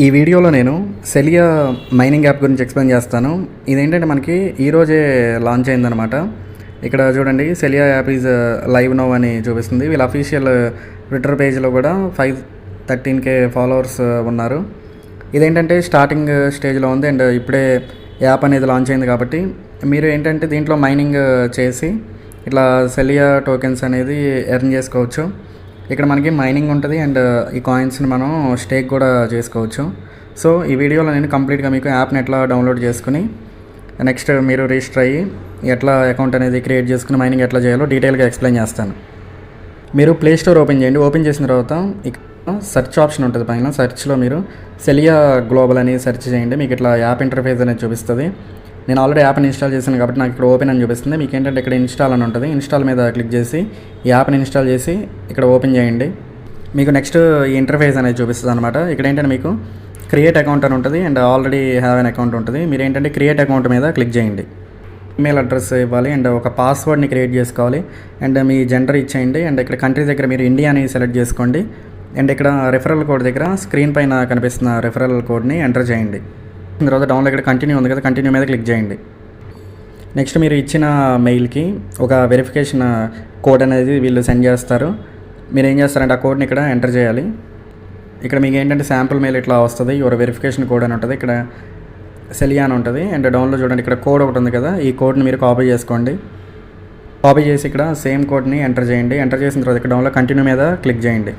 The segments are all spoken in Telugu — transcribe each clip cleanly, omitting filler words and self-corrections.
ఈ వీడియోలో నేను సెలియా మైనింగ్ యాప్ గురించి ఎక్స్ప్లెయిన్ చేస్తాను. ఇదేంటంటే మనకి ఈరోజే లాంచ్ అయిందనమాట. ఇక్కడ చూడండి, Celia app is live now అని చూపిస్తుంది. వీళ్ళ అఫీషియల్ ట్విట్టర్ పేజ్లో కూడా 513K ఫాలోవర్స్ ఉన్నారు. ఇదేంటంటే స్టార్టింగ్ స్టేజ్లో ఉంది అండ్ ఇప్పుడే యాప్ అనేది లాంచ్ అయింది. కాబట్టి మీరు ఏంటంటే దీంట్లో మైనింగ్ చేసి ఇట్లా సెలియా టోకెన్స్ అనేది ఎర్న్ చేసుకోవచ్చు. ఇక్కడ మనకి మైనింగ్ ఉంటుంది అండ్ ఈ కాయిన్స్ని మనం స్టేక్ కూడా చేసుకోవచ్చు. సో ఈ వీడియోలో నేను కంప్లీట్గా మీకు యాప్ని ఎట్లా డౌన్లోడ్ చేసుకుని నెక్స్ట్ మీరు రిజిస్టర్ అయ్యి ఎట్లా అకౌంట్ అనేది క్రియేట్ చేసుకుని మైనింగ్ ఎట్లా చేయాలో డీటెయిల్గా ఎక్స్ప్లెయిన్ చేస్తాను. మీరు ప్లే స్టోర్ ఓపెన్ చేయండి. ఓపెన్ చేసిన తర్వాత ఇక్కడ సెర్చ్ ఆప్షన్ ఉంటుంది. పైన సెర్చ్లో మీరు సెలియా గ్లోబల్ అని సెర్చ్ చేయండి. మీకు ఇట్లా యాప్ ఇంటర్ఫేస్ అనేది చూపిస్తుంది. నేను ఆల్రెడీ యాప్ని ఇన్స్టాల్ చేశాను కాబట్టి నాకు ఇక్కడ ఓపెన్ అని చూపిస్తుంది. మీకు ఏంటంటే ఇక్కడ ఇన్స్టాల్ అని ఉంటుంది. ఇన్స్టాల్ మీద క్లిక్ చేసి ఈ యాప్ని ఇన్స్టాల్ చేసి ఇక్కడ ఓపెన్ చేయండి. మీకు నెక్స్ట్ ఈ ఇంటర్ఫేస్ అనేది చూపిస్తుంది అనమాట. ఇక్కడ ఏంటంటే మీకు క్రియేట్ అకౌంట్ అని ఉంటుంది and already have an account ఉంటుంది. మీరు ఏంటంటే క్రియేట్ అకౌంట్ మీద క్లిక్ చేయండి. ఈమెయిల్ అడ్రస్ ఇవ్వాలి అండ్ ఒక పాస్వర్డ్ని క్రియేట్ చేసుకోవాలి అండ్ మీ జెండర్ ఇచ్చేయండి. అండ్ ఇక్కడ కంట్రీ దగ్గర మీరు ఇండియా అని సెలెక్ట్ చేసుకోండి. అండ్ ఇక్కడ రెఫరల్ కోడ్ దగ్గర స్క్రీన్ పైన కనిపిస్తున్న రెఫరల్ కోడ్ని ఎంటర్ చేయండి. తర్వాత డౌన్లో ఇక్కడ కంటిన్యూ ఉంది కదా, కంటిన్యూ మీద క్లిక్ చేయండి. నెక్స్ట్ మీరు ఇచ్చిన మెయిల్కి ఒక వెరిఫికేషన్ కోడ్ అనేది వీళ్ళు సెండ్ చేస్తారు. మీరు ఏం చేస్తారంటే ఆ కోడ్ని ఇక్కడ ఎంటర్ చేయాలి. ఇక్కడ మీకు ఏంటంటే శాంపుల్ మెయిల్ ఇట్లా వస్తుంది. యువర్ వెరిఫికేషన్ కోడ్ అని ఉంటుంది. ఇక్కడ సెలియా అని ఉంటుంది అండ్ డౌన్లో చూడండి ఇక్కడ కోడ్ ఒకటి ఉంది కదా, ఈ కోడ్ని మీరు కాపీ చేసుకోండి. కాపీ చేసి ఇక్కడ సేమ్ కోడ్ని ఎంటర్ చేయండి. ఎంటర్ చేసిన తర్వాత ఇక్కడ డౌన్లో కంటిన్యూ మీద క్లిక్ చేయండి.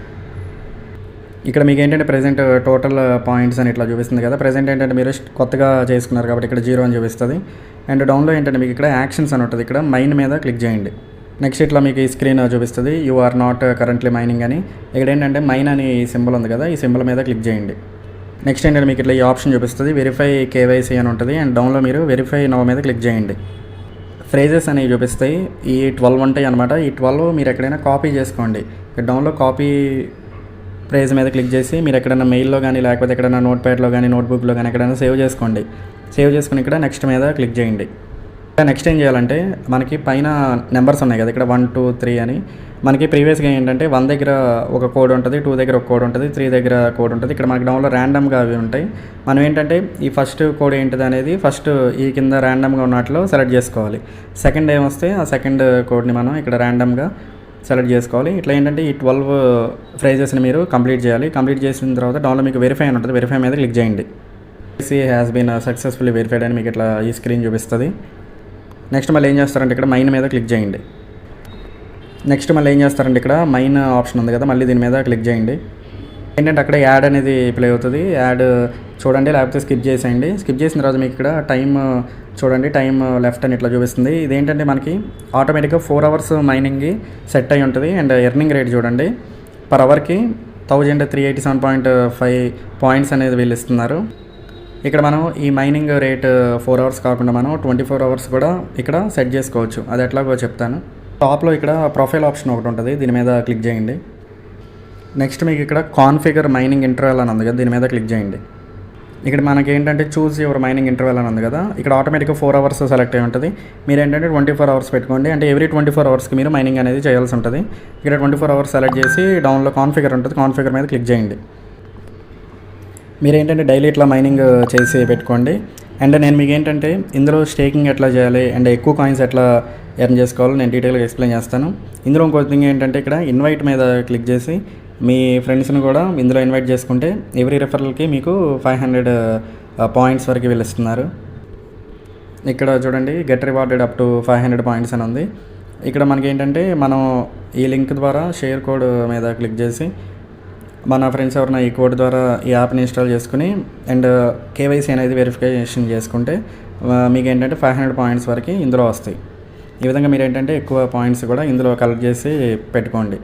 ఇక్కడ మీకు ఏంటంటే ప్రెజెంట్ టోటల్ పాయింట్స్ అని ఇట్లా చూపిస్తుంది కదా. ప్రెజెంట్ ఏంటంటే మీరు కొత్తగా చేసుకున్నారు కాబట్టి ఇక్కడ 0 అని చూపిస్తుంది. అండ్ డౌన్లో ఏంటంటే మీకు ఇక్కడ యాక్షన్స్ అని ఉంటుంది. ఇక్కడ మైన్ మీద క్లిక్ చేయండి. నెక్స్ట్ ఇట్లా మీకు ఈ స్క్రీన్ చూపిస్తుంది you are not currently mining అని. ఇక్కడ ఏంటంటే మైన్ అని సింబల్ ఉంది కదా, ఈ సింబల్ మీద క్లిక్ చేయండి. నెక్స్ట్ ఏంటంటే మీకు ఇట్లా ఈ ఆప్షన్ చూపిస్తుంది వెరిఫై KYC అని ఉంటుంది. అండ్ డౌన్లో మీరు వెరిఫై నౌ మీద క్లిక్ చేయండి. ఫ్రేజెస్ అనేవి చూపిస్తాయి. ఈ 12 ఉంటాయి అనమాట. ఈ 12 మీరు ఎక్కడైనా కాపీ చేసుకోండి. ఇక్కడ డౌన్లో కాపీ ఫ్రేజ్ మీద క్లిక్ చేసి మీరు ఎక్కడైనా మెయిల్లో కానీ లేకపోతే ఎక్కడైనా నోట్ ప్యాడ్లో కానీ నోట్బుక్లో కానీ ఎక్కడైనా సేవ్ చేసుకోండి. సేవ్ చేసుకుని ఇక్కడ నెక్స్ట్ మీద క్లిక్ చేయండి. నెక్స్ట్ ఏం చేయాలంటే మనకి పైన నెంబర్స్ ఉన్నాయి కదా, ఇక్కడ 1 2 3 అని. మనకి ప్రీవియస్గా ఏంటంటే 1 దగ్గర ఒక కోడ్ ఉంటుంది, 2 దగ్గర ఒక కోడ్ ఉంటుంది, 3 దగ్గర కోడ్ ఉంటుంది. ఇక్కడ మనకి డౌన్లో ర్యాండమ్గా అవి ఉంటాయి. మనం ఏంటంటే ఈ ఫస్ట్ కోడ్ ఏంటిది అనేది ఫస్ట్ ఈ కింద ర్యాండమ్గా ఉన్నట్లో సెలెక్ట్ చేసుకోవాలి. సెకండ్ ఏమొస్తే ఆ సెకండ్ కోడ్ని మనం ఇక్కడ ర్యాండమ్గా సెలెక్ట్ చేసుకోవాలి. ఇట్లా ఏంటంటే ఈ 12 ఫ్రేజెస్ని మీరు కంప్లీట్ చేయాలి. కంప్లీట్ చేసిన తర్వాత డౌన్లో మీకు వెరిఫై అని ఉంటుంది. వెరిఫై మీద క్లిక్ చేయండి. KYC has been successfully verified అని మీకు ఇట్లా ఈ స్క్రీన్ చూపిస్తుంది. నెక్స్ట్ మళ్ళీ ఏం చేస్తారంటే ఇక్కడ మైన్ మీద క్లిక్ చేయండి. నెక్స్ట్ మళ్ళీ ఏం చేస్తారంటే ఇక్కడ మైన్ ఆప్షన్ ఉంది కదా, మళ్ళీ దీని మీద క్లిక్ చేయండి. ఏంటంటే అక్కడ యాడ్ అనేది ప్లే అవుతుంది. యాడ్ చూడండి లేకపోతే స్కిప్ చేసేయండి. స్కిప్ చేసిన తర్వాత మీకు ఇక్కడ టైం చూడండి, టైం లెఫ్ట్ అని ఇట్లా చూపిస్తుంది. ఇదేంటంటే మనకి ఆటోమేటిక్గా 4 అవర్స్ మైనింగ్కి సెట్ అయి ఉంటుంది. అండ్ ఎర్నింగ్ రేట్ చూడండి పర్ అవర్కి 1387.5 పాయింట్స్ అనేది వీళ్ళు ఇస్తున్నారు. ఇక్కడ మనం ఈ మైనింగ్ రేట్ 4 అవర్స్ కాకుండా మనం 24 అవర్స్ కూడా ఇక్కడ సెట్ చేసుకోవచ్చు. అది ఎట్లాగో చెప్తాను. టాప్లో ఇక్కడ ప్రొఫైల్ ఆప్షన్ ఒకటి ఉంటుంది, దీని మీద క్లిక్ చేయండి. నెక్స్ట్ మీకు ఇక్కడ కాన్ఫిగర్ మైనింగ్ ఇంటర్వెల్ అని ఉంది కదా, దీని మీద క్లిక్ చేయండి. ఇక్కడ మనకి ఏంటంటే చూస్ యువర్ మైనింగ్ ఇంటర్వెల్ అని ఉంది కదా, ఇక్కడ ఆటోమేటిక్గా 4 అవర్స్ సెలెక్ట్ అయి ఉంటుంది. మీరు ఏంటంటే 24 అవర్స్ పెట్టుకోండి. అంటే ఎవ్రీ 24 అవర్స్కి మీరు మైనింగ్ అనేది చేయాల్సి ఉంటుంది. ఇక్కడ 24 అవర్స్ సెలెక్ట్ చేసి డౌన్లో కాన్ఫిగర్ ఉంటుంది, కాన్ఫిగర్ మీద క్లిక్ చేయండి. మీరు ఏంటంటే డైలీ ఇట్లా మైనింగ్ చేసి పెట్టుకోండి. అండ్ నేను మీకు ఏంటంటే ఇందులో స్టేకింగ్ ఎట్లా చేయాలి అండ్ ఎక్కువ కాయిన్స్ ఎట్లా ఎర్న్ చేసుకోవాలో నేను డీటెయిల్గా ఎక్స్ప్లెయిన్ చేస్తాను. ఇందులో ఇంకో థింగ్ ఏంటంటే ఇక్కడ ఇన్వైట్ మీద క్లిక్ చేసి మీ ఫ్రెండ్స్ని కూడా ఇందులో ఇన్వైట్ చేసుకుంటే ఎవ్రీ రెఫరల్కి మీకు 500 పాయింట్స్ వరకు వీళ్ళు ఇస్తున్నారు. ఇక్కడ చూడండి get rewarded up to 500 points అని ఉంది. ఇక్కడ మనకి ఏంటంటే మనం ఈ లింక్ ద్వారా షేర్ కోడ్ మీద క్లిక్ చేసి మన ఫ్రెండ్స్ ఎవరైనా ఈ కోడ్ ద్వారా ఈ యాప్ని ఇన్స్టాల్ చేసుకుని అండ్ KYC అనేది వెరిఫికేషన్ చేసుకుంటే మీకు ఏంటంటే 500 పాయింట్స్ వరకు ఇందులో వస్తాయి. ఈ విధంగా మీరు ఏంటంటే ఎక్కువ పాయింట్స్ కూడా ఇందులో కలెక్ట్ చేసి పెట్టుకోండి.